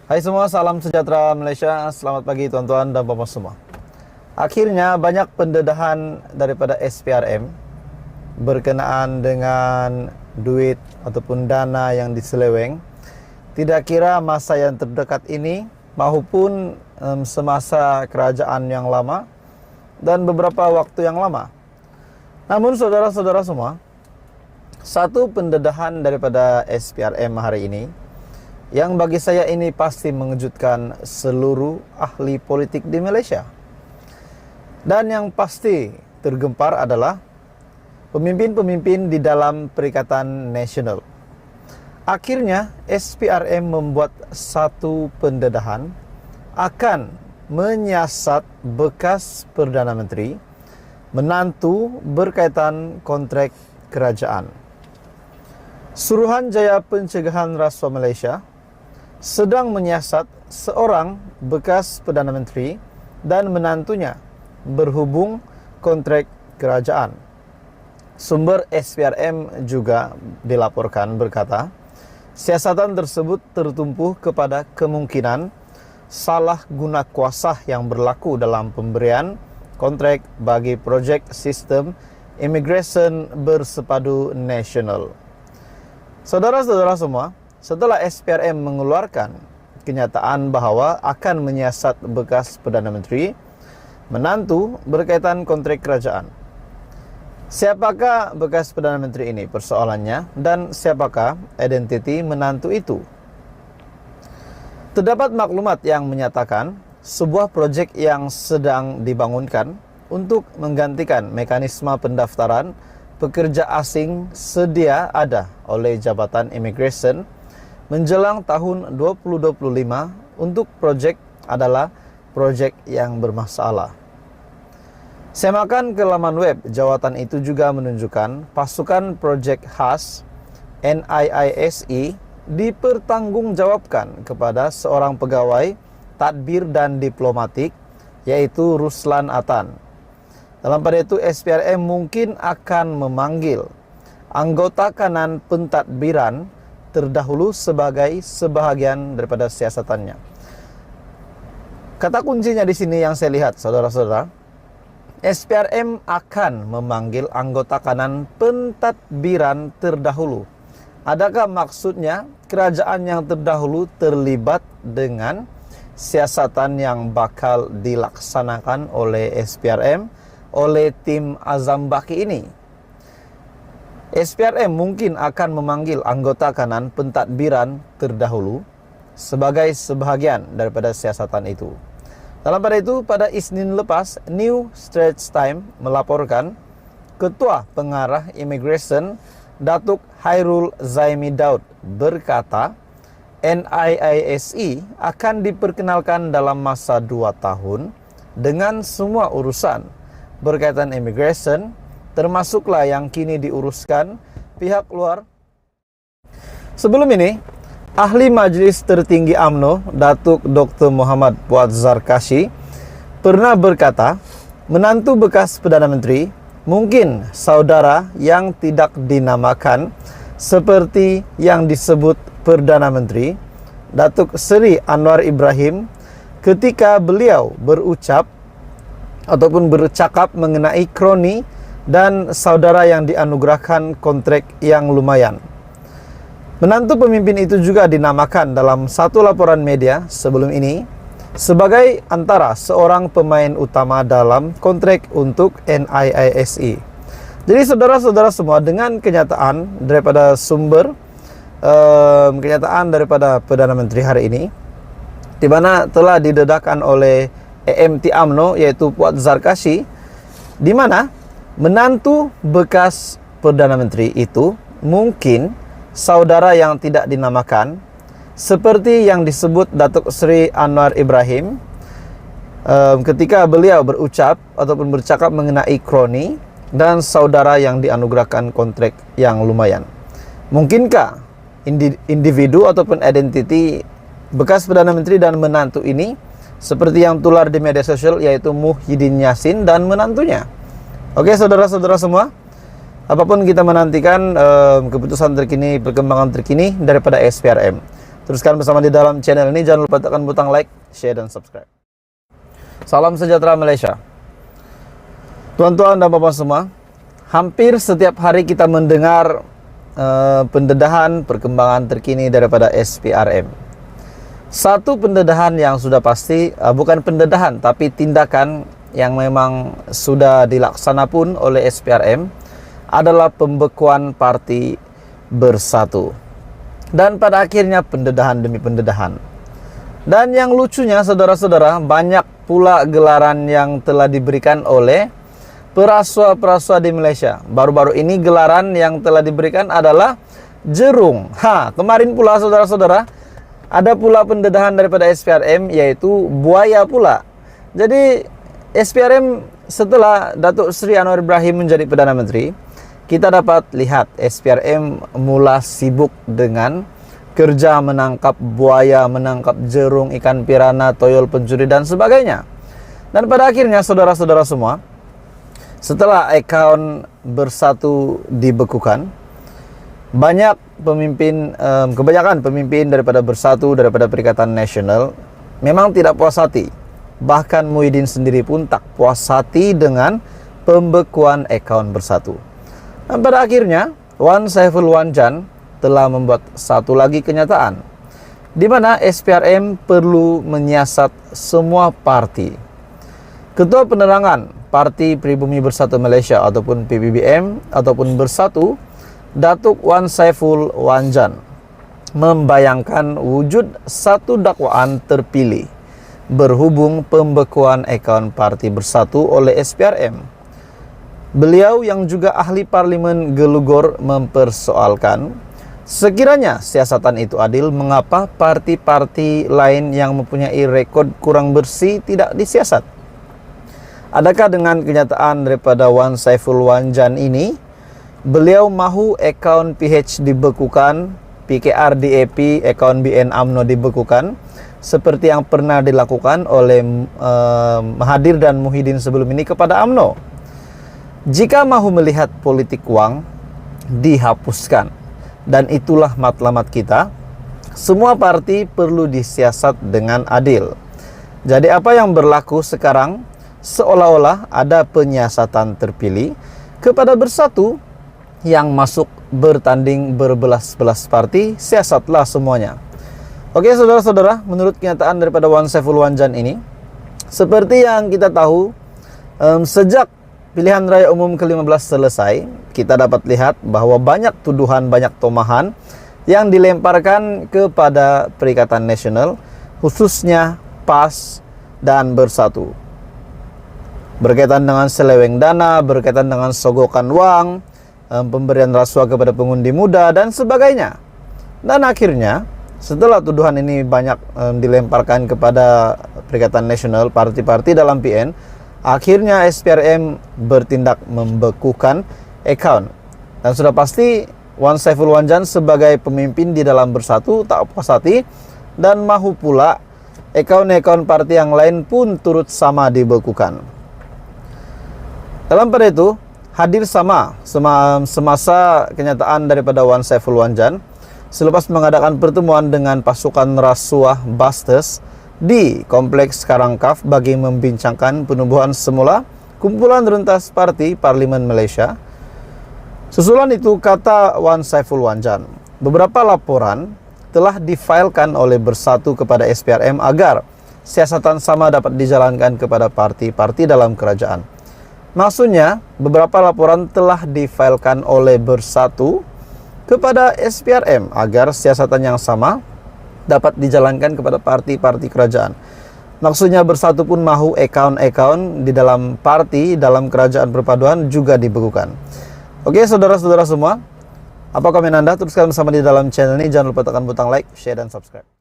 Hai semua, salam sejahtera Malaysia. Selamat pagi tuan-tuan dan puan-puan semua. Akhirnya banyak pendedahan daripada SPRM berkenaan dengan duit ataupun dana yang diseleweng. Tidak kira masa yang terdekat ini maupun semasa kerajaan yang lama dan beberapa waktu yang lama. Namun saudara-saudara semua, satu pendedahan daripada SPRM hari ini yang bagi saya ini pasti mengejutkan seluruh ahli politik di Malaysia. Dan yang pasti tergempar adalah pemimpin-pemimpin di dalam Perikatan Nasional. Akhirnya SPRM membuat satu pendedahan akan menyiasat bekas Perdana Menteri menantu berkaitan kontrak kerajaan. Suruhanjaya Pencegahan Rasuah Malaysia sedang menyiasat seorang bekas Perdana Menteri dan menantunya berhubung kontrak kerajaan. Sumber SPRM juga dilaporkan berkata, siasatan tersebut tertumpu kepada kemungkinan salah guna kuasa yang berlaku dalam pemberian kontrak bagi projek sistem imigresen bersepadu nasional. Saudara-saudara semua, setelah SPRM mengeluarkan kenyataan bahawa akan menyiasat bekas Perdana Menteri menantu berkaitan kontrak kerajaan. Siapakah bekas Perdana Menteri ini persoalannya dan siapakah identiti menantu itu? Terdapat maklumat yang menyatakan sebuah projek yang sedang dibangunkan untuk menggantikan mekanisme pendaftaran pekerja asing sedia ada oleh Jabatan Imigresen menjelang tahun 2025 untuk projek adalah projek yang bermasalah. Semakan ke laman web, jawatan itu juga menunjukkan pasukan projek khas NIISE dipertanggungjawabkan kepada seorang pegawai tadbir dan diplomatik yaitu Ruslan Atan. Dalam pada itu SPRM mungkin akan memanggil anggota kanan pentadbiran terdahulu sebagai sebahagian daripada siasatannya. Kata kuncinya di sini yang saya lihat, saudara-saudara, SPRM akan memanggil anggota kanan pentadbiran terdahulu. Adakah maksudnya kerajaan yang terdahulu terlibat dengan siasatan yang bakal dilaksanakan oleh SPRM, oleh tim Azam Baki ini? SPRM mungkin akan memanggil anggota kanan pentadbiran terdahulu sebagai sebahagian daripada siasatan itu. Dalam pada itu, pada Isnin lepas, New Straits Times melaporkan Ketua Pengarah Imigresen Datuk Hairul Zaimi Daud berkata NIISE akan diperkenalkan dalam masa 2 tahun dengan semua urusan berkaitan imigresen, termasuklah yang kini diuruskan pihak luar. Sebelum ini, Ahli Majlis Tertinggi UMNO, Datuk Dr. Muhammad Puat Zarkashi, pernah berkata, menantu bekas Perdana Menteri mungkin saudara yang tidak dinamakan seperti yang disebut Perdana Menteri, Datuk Seri Anwar Ibrahim, ketika beliau berucap ataupun bercakap mengenai kroni dan saudara yang dianugerahkan kontrak yang lumayan. Menantu pemimpin itu juga dinamakan dalam satu laporan media sebelum ini sebagai antara seorang pemain utama dalam kontrak untuk NIISE. Jadi saudara-saudara semua, dengan kenyataan daripada sumber kenyataan daripada Perdana Menteri hari ini, di mana telah didedahkan oleh AMT UMNO yaitu Puat Zarkashi, di mana menantu bekas Perdana Menteri itu mungkin saudara yang tidak dinamakan seperti yang disebut Datuk Seri Anwar Ibrahim ketika beliau berucap ataupun bercakap mengenai kroni dan saudara yang dianugerahkan kontrak yang lumayan. Mungkinkah individu ataupun identiti bekas Perdana Menteri dan menantu ini seperti yang tular di media sosial, yaitu Muhyiddin Yassin dan menantunya? Oke saudara-saudara semua, apapun kita menantikan keputusan terkini, perkembangan terkini daripada SPRM. Teruskan bersama di dalam channel ini. Jangan lupa tekan butang like, share, dan subscribe. Salam sejahtera Malaysia. Tuan-tuan dan bapak semua, hampir setiap hari kita mendengar pendedahan perkembangan terkini daripada SPRM. Satu pendedahan yang sudah pasti, bukan pendedahan tapi tindakan yang memang sudah dilaksana pun oleh SPRM adalah pembekuan Parti Bersatu. Dan pada akhirnya pendedahan demi pendedahan. Dan yang lucunya saudara-saudara, banyak pula gelaran yang telah diberikan oleh perasua-perasua di Malaysia. Baru-baru ini gelaran yang telah diberikan adalah jerung. Kemarin pula saudara-saudara, ada pula pendedahan daripada SPRM yaitu buaya pula. Jadi SPRM setelah Datuk Seri Anwar Ibrahim menjadi Perdana Menteri, kita dapat lihat SPRM mula sibuk dengan kerja menangkap buaya, menangkap jerung, ikan pirana, toyol pencuri, dan sebagainya. Dan pada akhirnya saudara-saudara semua, setelah akaun Bersatu dibekukan, kebanyakan pemimpin daripada Bersatu, daripada Perikatan Nasional memang tidak puas hati. Bahkan Muhyiddin sendiri pun tak puas hati dengan pembekuan akaun Bersatu. Dan pada akhirnya Wan Saiful Wanjan telah membuat satu lagi kenyataan, di mana SPRM perlu menyiasat semua parti. Ketua Penerangan Parti Pribumi Bersatu Malaysia ataupun PPBM ataupun Bersatu, Datuk Wan Saiful Wanjan, membayangkan wujud satu dakwaan terpilih berhubung pembekuan akaun Parti Bersatu oleh SPRM. Beliau yang juga ahli parlimen Gelugor mempersoalkan, sekiranya siasatan itu adil, mengapa parti-parti lain yang mempunyai rekod kurang bersih tidak disiasat? Adakah dengan kenyataan daripada Wan Saiful Wanjan ini, beliau mahu akaun PH dibekukan, PKR DAP, akaun BN UMNO dibekukan, seperti yang pernah dilakukan oleh Mahathir dan Muhyiddin sebelum ini kepada UMNO? Jika mahu melihat politik wang, dihapuskan. Dan itulah matlamat kita. Semua parti perlu disiasat dengan adil. Jadi apa yang berlaku sekarang, seolah-olah ada penyiasatan terpilih kepada Bersatu yang masuk bertanding berbelas-belas parti, siasatlah semuanya. Oke saudara-saudara, menurut kenyataan daripada Wan Saiful Wanjan ini, seperti yang kita tahu, sejak pilihan raya umum ke-15 selesai, kita dapat lihat bahwa banyak tuduhan, banyak tomahan yang dilemparkan kepada Perikatan Nasional, khususnya PAS dan Bersatu. Berkaitan dengan seleweng dana, berkaitan dengan sogokan wang, pemberian rasuah kepada pengundi muda, dan sebagainya. Dan akhirnya, setelah tuduhan ini banyak dilemparkan kepada Perikatan Nasional, parti-parti dalam PN, akhirnya SPRM bertindak membekukan akaun. Dan sudah pasti Wan Saiful Wanjan sebagai pemimpin di dalam Bersatu tak puas hati dan mahu pula akaun-akaun parti yang lain pun turut sama dibekukan. Dalam pada itu, hadir semasa kenyataan daripada Wan Saiful Wanjan selepas mengadakan pertemuan dengan pasukan rasuah Busters di Kompleks Karangkaf bagi membincangkan penubuhan semula kumpulan rentas parti Parlimen Malaysia. Susulan itu, kata Wan Saiful Wanjan, beberapa laporan telah difailkan oleh Bersatu kepada SPRM agar siasatan sama dapat dijalankan kepada parti-parti dalam kerajaan. Maksudnya, beberapa laporan telah difailkan oleh Bersatu kepada SPRM agar siasatan yang sama dapat dijalankan kepada parti-parti kerajaan. Maksudnya Bersatu pun mahu akaun-akaun di dalam parti, dalam kerajaan perpaduan juga dibekukan. Oke saudara-saudara semua, apa komen Anda? Teruskan bersama di dalam channel ini. Jangan lupa tekan butang like, share, dan subscribe.